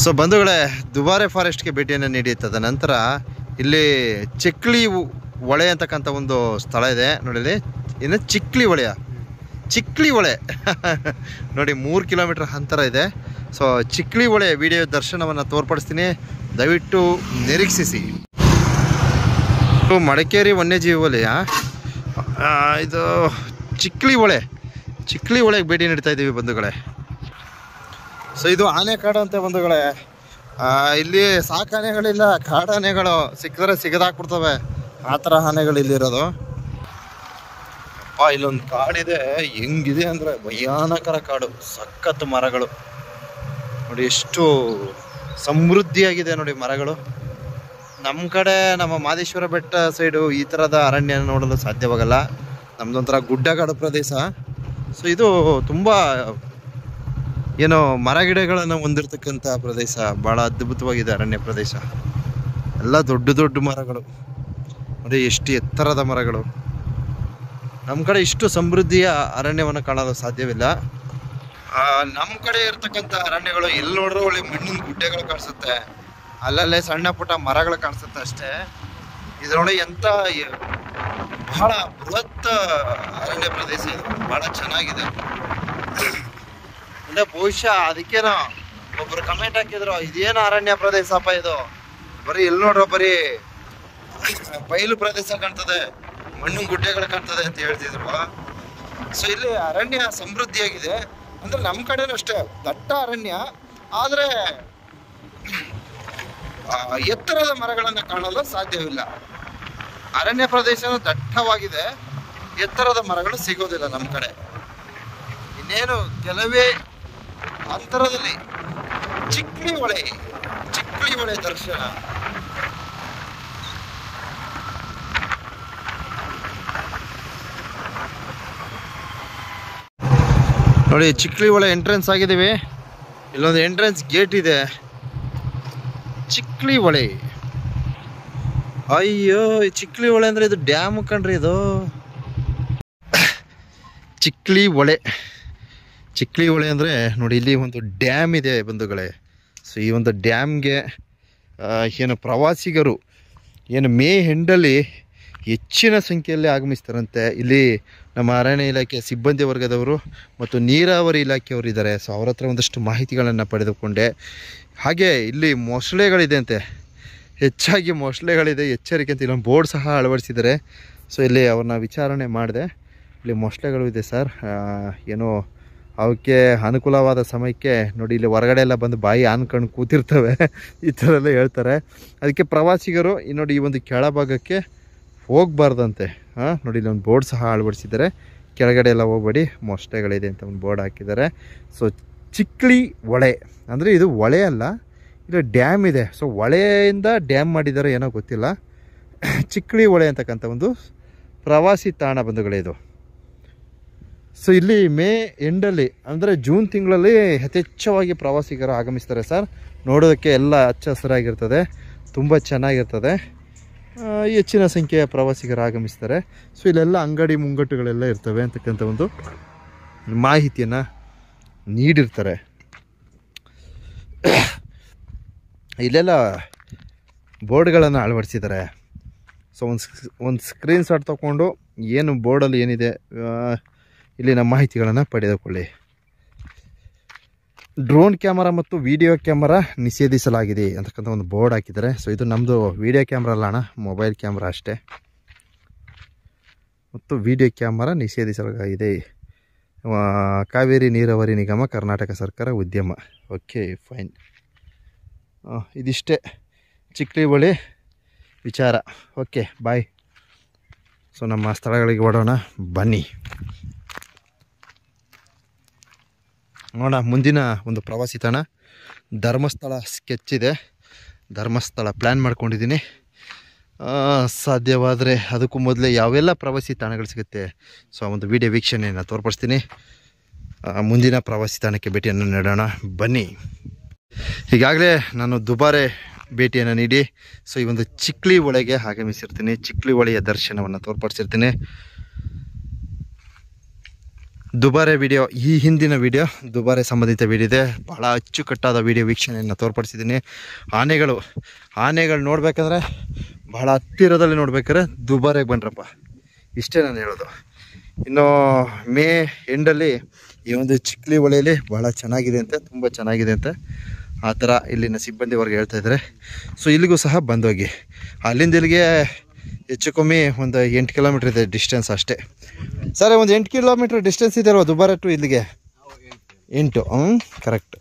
So ಬಂಧುಗಳೇ, ದುಬಾರೆ ಫಾರೆಸ್ಟ್ಗೆ ಭೇಟಿಯನ್ನು ನೀಡಿ ತದನಂತರ ಇಲ್ಲಿ ಚಿಕ್ಲಿ ಹೊಳೆ ಅಂತಕ್ಕಂಥ ಒಂದು ಸ್ಥಳ ಇದೆ ನೋಡಿ. ಇನ್ನು ಚಿಕ್ಲಿ ಹೊಳೆ ನೋಡಿ 3 ಕಿಲೋಮೀಟರ್ ಅಂತರ ಇದೆ. ಸೊ ಚಿಕ್ಲಿ ಹೊಳೆ ವಿಡಿಯೋ ದರ್ಶನವನ್ನು ತೋರ್ಪಡಿಸ್ತೀನಿ, ದಯವಿಟ್ಟು ನಿರೀಕ್ಷಿಸಿ. ಮಡಿಕೇರಿ ವನ್ಯಜೀವಿ ವಲಯ, ಇದು ಚಿಕ್ಲಿ ಹೊಳೆಗೆ ಭೇಟಿ ನೀಡ್ತಾ ಇದ್ದೀವಿ ಬಂಧುಗಳೇ. ಸೊ ಇದು ಆನೆಕಾಡು ಅಂತ ಬಂಧುಗಳೇ. ಇಲ್ಲಿ ಸಾಕಾನೆಗಳಿಲ್ಲ, ಕಾಡಾನೆಗಳು ಸಿಕ್ಕಿದ್ರೆ ಸಿಗದಾಕ್ಬಿಡ್ತವೆ, ಆ ಥರ ಆನೆಗಳು ಇಲ್ಲಿರೋದು. ಇಲ್ಲೊಂದು ಕಾಡಿದೆ, ಹೆಂಗಿದೆ ಅಂದರೆ ಭಯಾನಕರ ಕಾಡು, ಸಖತ್ ಮರಗಳು ನೋಡಿ, ಎಷ್ಟು ಸಮೃದ್ಧಿಯಾಗಿದೆ ನೋಡಿ ಮರಗಳು. ನಮ್ಮ ಕಡೆ ನಮ್ಮ ಮಾದೇಶ್ವರ ಬೆಟ್ಟ ಸೈಡು ಈ ಥರದ ಅರಣ್ಯ ನೋಡಲು ಸಾಧ್ಯವಾಗಲ್ಲ, ನಮ್ಮದೊಂಥರ ಗುಡ್ಡಗಾಡು ಪ್ರದೇಶ. ಸೊ ಇದು ತುಂಬ ಏನೋ ಮರಗಿಡಗಳನ್ನು ಹೊಂದಿರತಕ್ಕಂಥ ಪ್ರದೇಶ, ಭಾಳ ಅದ್ಭುತವಾಗಿದೆ ಅರಣ್ಯ ಪ್ರದೇಶ. ಎಲ್ಲ ದೊಡ್ಡ ಮರಗಳು ನೋಡಿ, ಎಷ್ಟು ಎತ್ತರದ ಮರಗಳು. ನಮ್ಮ ಕಡೆ ಇಷ್ಟು ಸಮೃದ್ಧಿಯ ಅರಣ್ಯವನ್ನು ಕಾಣಲು ಸಾಧ್ಯವಿಲ್ಲ. ನಮ್ಮ ಕಡೆ ಇರ್ತಕ್ಕಂಥ ಅರಣ್ಯಗಳು ಎಲ್ಲಿ ನೋಡ್ರೂ ಒಳ್ಳೆ ಮಣ್ಣಿನ ಗುಡ್ಡೆಗಳು ಕಾಣಿಸುತ್ತೆ, ಅಲ್ಲಲ್ಲೇ ಸಣ್ಣ ಪುಟ್ಟ ಮರಗಳು ಕಾಣಿಸುತ್ತೆ ಅಷ್ಟೇ. ಇದರೊಳಗೆ ಎಂಥ ಬಹಳ ಬೃಹತ್ ಅರಣ್ಯ ಪ್ರದೇಶ ಇದು, ಬಹಳ ಚೆನ್ನಾಗಿದೆ. ಅಂದರೆ ಬಹುಶಃ ಅದಕ್ಕೇನೋ ಒಬ್ಬರು ಕಮೆಂಟ್ ಹಾಕಿದ್ರು, ಇದೇನು ಅರಣ್ಯ ಪ್ರದೇಶಪ್ಪ ಇದು, ಬರೀ ಎಲ್ಲಿ ನೋಡ್ರೋ ಬರೀ ಬಯಲು ಪ್ರದೇಶ ಕಾಣ್ತದೆ, ಮಣ್ಣು ಗುಡ್ಡೆಗಳು ಕಾಣ್ತದೆ ಅಂತ ಹೇಳ್ತಿದ್ರು. ಸೊ ಇಲ್ಲಿ ಅರಣ್ಯ ಸಮೃದ್ಧಿಯಾಗಿದೆ. ಅಂದರೆ ನಮ್ಮ ಕಡೆನೂ ಅಷ್ಟೇ ದಟ್ಟ ಅರಣ್ಯ, ಆದರೆ ಎತ್ತರದ ಮರಗಳನ್ನು ಕಾಣಲು ಸಾಧ್ಯವಿಲ್ಲ. ಅರಣ್ಯ ಪ್ರದೇಶನೂ ದಟ್ಟವಾಗಿದೆ, ಎತ್ತರದ ಮರಗಳು ಸಿಗೋದಿಲ್ಲ ನಮ್ಮ ಕಡೆ. ಇನ್ನೇನು ಕೆಲವೇ ಅಂತರದಲ್ಲಿ ಚಿಕ್ಲಿ ಹೊಳೆ ದರ್ಶನ. ನೋಡಿ, ಚಿಕ್ಲಿ ಹೊಳೆ ಎಂಟ್ರೆನ್ಸ್ ಆಗಿದ್ದೀವಿ. ಇಲ್ಲೊಂದು ಎಂಟ್ರೆನ್ಸ್ ಗೇಟ್ ಇದೆ, ಚಿಕ್ಲಿ ಹೊಳೆ. ಅಯ್ಯೋ, ಚಿಕ್ಲಿ ಹೊಳೆ ಅಂದರೆ ಇದು ಡ್ಯಾಮ್ ಕಣ್ರಿ, ಇದು ಚಿಕ್ಲಿ ಹೊಳೆ ಅಂದರೆ ನೋಡಿ, ಇಲ್ಲಿ ಒಂದು ಡ್ಯಾಮ್ ಇದೆ ಬಂಧುಗಳೇ. ಸೊ ಈ ಒಂದು ಡ್ಯಾಮ್ಗೆ ಏನು ಪ್ರವಾಸಿಗರು ಏನು ಮೇ ಎಂಡಲ್ಲಿ ಹೆಚ್ಚಿನ ಸಂಖ್ಯೆಯಲ್ಲಿ ಆಗಮಿಸ್ತಾರಂತೆ. ಇಲ್ಲಿ ನಮ್ಮ ಅರಣ್ಯ ಇಲಾಖೆ ಸಿಬ್ಬಂದಿ ವರ್ಗದವರು ಮತ್ತು ನೀರಾವರಿ ಇಲಾಖೆಯವರು ಇದ್ದಾರೆ. ಸೊ ಅವ್ರ ಹತ್ರ ಒಂದಷ್ಟು ಮಾಹಿತಿಗಳನ್ನು ಪಡೆದುಕೊಂಡೆ. ಹಾಗೆ ಇಲ್ಲಿ ಮೊಸಳೆಗಳಿದೆ ಅಂತೆ, ಹೆಚ್ಚಾಗಿ ಮೊಸಳೆಗಳಿದೆ, ಎಚ್ಚರಿಕೆ ಅಂತ ಇಲ್ಲೊಂದು ಬೋರ್ಡ್ ಸಹ ಅಳವಡಿಸಿದ್ದಾರೆ. ಸೊ ಇಲ್ಲಿ ಅವ್ರನ್ನ ವಿಚಾರಣೆ ಮಾಡಿದೆ, ಇಲ್ಲಿ ಮೊಸಳೆಗಳು ಇದೆ ಸರ್, ಏನೋ ಅವಕ್ಕೆ ಅನುಕೂಲವಾದ ಸಮಯಕ್ಕೆ ನೋಡಿ ಇಲ್ಲಿ ಹೊರಗಡೆ ಎಲ್ಲ ಬಂದು ಬಾಯಿ ಆನ್ಕೊಂಡು ಕೂತಿರ್ತವೆ, ಈ ಥರ ಎಲ್ಲ ಹೇಳ್ತಾರೆ. ಅದಕ್ಕೆ ಪ್ರವಾಸಿಗರು ನೋಡಿ ಈ ಒಂದು ಕೆಳಭಾಗಕ್ಕೆ ಹೋಗಬಾರ್ದಂತೆ. ನೋಡಿ ಇಲ್ಲಿ ಒಂದು ಬೋರ್ಡ್ ಸಹ ಅಳವಡಿಸಿದ್ದಾರೆ, ಕೆಳಗಡೆ ಎಲ್ಲ ಹೋಗಬೇಡಿ, ಮೊಸಳೆಗಳಿದೆ ಅಂತ ಒಂದು ಬೋರ್ಡ್ ಹಾಕಿದ್ದಾರೆ. ಸೊ ಚಿಕ್ಲಿ ಹೊಳೆ ಅಂದರೆ ಇದು ಹೊಳೆ ಅಲ್ಲ, ಇದು ಡ್ಯಾಮ್ ಇದೆ. ಸೊ ಹೊಳೆಯಿಂದ ಡ್ಯಾಮ್ ಮಾಡಿದ್ದಾರೆ ಏನೋ ಗೊತ್ತಿಲ್ಲ. ಚಿಕ್ಲಿ ಹೊಳೆ ಅಂತಕ್ಕಂಥ ಒಂದು ಪ್ರವಾಸಿ ತಾಣ ಬಂಧುಗಳೇ ಇದು. ಸೊ ಇಲ್ಲಿ ಮೇ ಎಂಡಲ್ಲಿ ಅಂದರೆ ಜೂನ್ ತಿಂಗಳಲ್ಲಿ ಯಥೇಚ್ಛವಾಗಿ ಪ್ರವಾಸಿಗರು ಆಗಮಿಸ್ತಾರೆ ಸರ್. ನೋಡೋದಕ್ಕೆ ಎಲ್ಲ ಹಚ್ಚ ಹಸಿರಾಗಿರ್ತದೆ, ತುಂಬ ಚೆನ್ನಾಗಿರ್ತದೆ, ಹೆಚ್ಚಿನ ಸಂಖ್ಯೆಯ ಪ್ರವಾಸಿಗರು ಆಗಮಿಸ್ತಾರೆ. ಸೊ ಇಲ್ಲೆಲ್ಲ ಅಂಗಡಿ ಮುಂಗಟ್ಟುಗಳೆಲ್ಲ ಇರ್ತವೆ ಅಂತಕ್ಕಂಥ ಒಂದು ಮಾಹಿತಿಯನ್ನು ನೀಡಿರ್ತಾರೆ. ಇಲ್ಲೆಲ್ಲ ಬೋರ್ಡ್ಗಳನ್ನು ಅಳವಡಿಸಿದ್ದಾರೆ. ಸೊ ಒಂದು ಸ್ಕ್ರೀನ್ ಶಾಟ್ ತೊಗೊಂಡು ಏನು ಬೋರ್ಡಲ್ಲಿ ಏನಿದೆ ಇಲ್ಲಿನ ಮಾಹಿತಿಗಳನ್ನು ಪಡೆದುಕೊಳ್ಳಿ. ಡ್ರೋನ್ ಕ್ಯಾಮರಾ ಮತ್ತು ವಿಡಿಯೋ ಕ್ಯಾಮರಾ ನಿಷೇಧಿಸಲಾಗಿದೆ ಅಂತಕ್ಕಂಥ ಒಂದು ಬೋರ್ಡ್ ಹಾಕಿದ್ದಾರೆ. ಸೊ ಇದು ನಮ್ಮದು ವಿಡಿಯೋ ಕ್ಯಾಮ್ರಾ ಅಲ್ಲ ಅಣ್ಣ, ಮೊಬೈಲ್ ಕ್ಯಾಮ್ರಾ ಅಷ್ಟೇ. ಮತ್ತು ವಿಡಿಯೋ ಕ್ಯಾಮರಾ ನಿಷೇಧಿಸಲಾಗಿದೆ. ಕಾವೇರಿ ನೀರಾವರಿ ನಿಗಮ, ಕರ್ನಾಟಕ ಸರ್ಕಾರ, ಉದ್ಯಮ. Okay fine. ಇದಿಷ್ಟೇ ಚಿಕ್ಲಿ ಹೊಳೆ ವಿಚಾರ. Okay bye. ಸೊ ನಮ್ಮ ಸ್ಥಳಗಳಿಗೆ ಓಡೋಣ ಬನ್ನಿ. ನೋಡೋಣ ಮುಂದಿನ ಒಂದು ಪ್ರವಾಸಿ ತಾಣ ಧರ್ಮಸ್ಥಳ ಸ್ಕೆಚ್ ಇದೆ, ಧರ್ಮಸ್ಥಳ ಪ್ಲ್ಯಾನ್ ಮಾಡ್ಕೊಂಡಿದ್ದೀನಿ. ಸಾಧ್ಯವಾದರೆ ಅದಕ್ಕೂ ಮೊದಲೇ ಯಾವೆಲ್ಲ ಪ್ರವಾಸಿ ತಾಣಗಳು ಸಿಗುತ್ತೆ ಸೊ ಆ ಒಂದು ವಿಡಿಯೋ ವೀಕ್ಷಣೆಯನ್ನು ತೋರ್ಪಡಿಸ್ತೀನಿ. ಮುಂದಿನ ಪ್ರವಾಸಿ ತಾಣಕ್ಕೆ ಭೇಟಿಯನ್ನು ನೀಡೋಣ ಬನ್ನಿ. ಈಗಾಗಲೇ ನಾನು ದುಬಾರೆ ಭೇಟಿಯನ್ನು ನೀಡಿ ಸೊ ಈ ಒಂದು ಚಿಕ್ಲಿ ಹೊಳೆಗೆ ಆಗಮಿಸಿರ್ತೀನಿ, ಚಿಕ್ಲಿ ಹೊಳೆಯ ದರ್ಶನವನ್ನು ತೋರ್ಪಡಿಸಿರ್ತೀನಿ. ದುಬಾರೆ ವಿಡಿಯೋ, ಈ ಹಿಂದಿನ ವಿಡಿಯೋ ದುಬಾರೆ ಸಂಬಂಧಿತ ವಿಡಿಯೋ ಇದೆ. ಭಾಳ ಅಚ್ಚುಕಟ್ಟಾದ ವಿಡಿಯೋ ವೀಕ್ಷಣೆಯನ್ನು ತೋರ್ಪಡಿಸಿದ್ದೀನಿ. ಆನೆಗಳು ನೋಡ್ಬೇಕಂದ್ರೆ ಭಾಳ ಹತ್ತಿರದಲ್ಲಿ ನೋಡ್ಬೇಕಾದ್ರೆ ದುಬಾರೆಗೆ ಬನ್ರಪ್ಪ, ಇಷ್ಟೇ ನಾನು ಹೇಳೋದು. ಇನ್ನು ಮೇ ಎಂಡಲ್ಲಿ ಈ ಒಂದು ಚಿಕ್ಲಿ ಹೊಳೆಯಲ್ಲಿ ಭಾಳ ಚೆನ್ನಾಗಿದೆ ಅಂತೆ, ತುಂಬ ಚೆನ್ನಾಗಿದೆ ಅಂತೆ. ಆ ಥರ ಇಲ್ಲಿನ ಸಿಬ್ಬಂದಿವರೆಗೆ ಹೇಳ್ತಾ ಇದ್ದಾರೆ. ಸೊ ಇಲ್ಲಿಗೂ ಸಹ ಬಂದೋಗಿ. ಅಲ್ಲಿಂದ ಇಲ್ಲಿಗೆ ಹೆಚ್ಚು ಕಮ್ಮಿ ಒಂದು 8 ಕಿಲೋಮೀಟ್ರ್ ಇದೆ ಡಿಸ್ಟೆನ್ಸ್ ಅಷ್ಟೇ. ಸರ್ ಒಂದು 8 ಕಿಲೋಮೀಟ್ರ್ ಡಿಸ್ಟೆನ್ಸ್ ಇದೆ ಅಲ್ವಾ ದುಬಾರೆ ಟು ಇಲ್ಲಿಗೆ? 8 ಕರೆಕ್ಟ್.